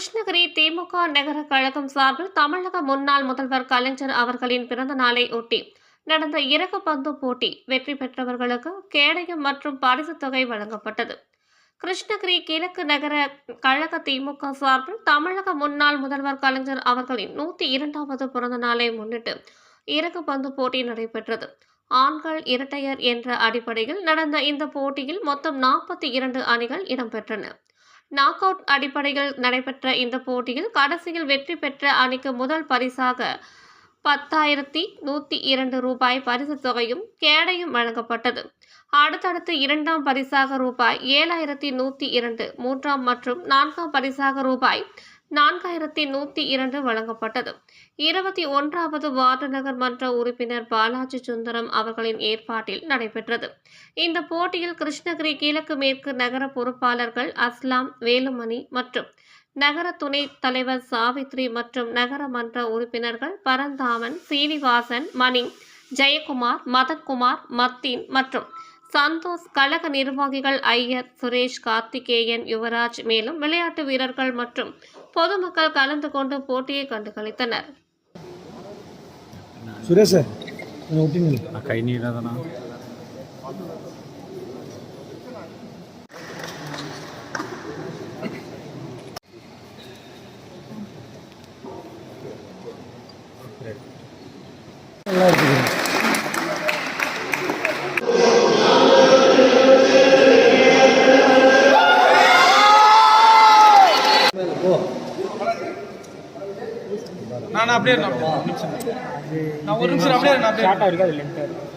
கிருஷ்ணகிரி திமுக நகர கழகம் சார்பில் தமிழக முன்னாள் முதல்வர் கலைஞர் அவர்களின் பிறந்த நாளை ஒட்டி நடந்த இறகு பந்து போட்டி வெற்றி பெற்றவர்களுக்கு கேடயம் மற்றும் பரிசுத் தொகை வழங்கப்பட்டது. கிருஷ்ணகிரி கிழக்கு நகர கழக திமுக சார்பில் தமிழக முன்னாள் முதல்வர் கலைஞர் அவர்களின் 102வது பிறந்த நாளை முன்னிட்டு இறகு பந்து போட்டி நடைபெற்றது. ஆண்கள் இரட்டையர் என்ற அடிப்படையில் நடந்த இந்த போட்டியில் மொத்தம் 42 அணிகள் இடம்பெற்றன. நாக் அவுட் அடிப்படையில் நடைபெற்ற இந்த போட்டியில் கடைசியில் வெற்றி பெற்ற அணிக்கு முதல் பரிசாக 10,102 ரூபாய் பரிசுத் தொகையும் கேடயம் வழங்கப்பட்டது. அடுத்தடுத்து இரண்டாம் பரிசாக ரூபாய் 7,102, மூன்றாம் மற்றும் நான்காம் பரிசாக ரூபாய் 4,102 வழங்கப்பட்டது. 21வது வார்டு நகர் மன்ற உறுப்பினர் பாலாஜி சுந்தரம் அவர்களின் ஏற்பாட்டில் நடைபெற்றது. இந்த போட்டியில் கிருஷ்ணகிரி கிழக்கு மேற்கு நகர பொறுப்பாளர்கள் அஸ்லாம், வேலுமணி மற்றும் நகர துணைத் தலைவர் சாவித்ரி மற்றும் நகர மன்ற உறுப்பினர்கள் பரந்தாமன், சீனிவாசன், மணி, ஜெயக்குமார், மதன்குமார், மத்தீன் மற்றும் சந்தோஷ், கழக நிர்வாகிகள் ஐயர், சுரேஷ், கார்த்திகேயன், யுவராஜ், மேலும் விளையாட்டு வீரர்கள் மற்றும் பொதுமக்கள் கலந்து கொண்டு போட்டியை கண்டுகளித்தனர். நான் அப்படியே நான் ஒரு நிமிஷம் அப்படியே ஷார்ட்டா இருக்கா லென்த்தா இருக்கு.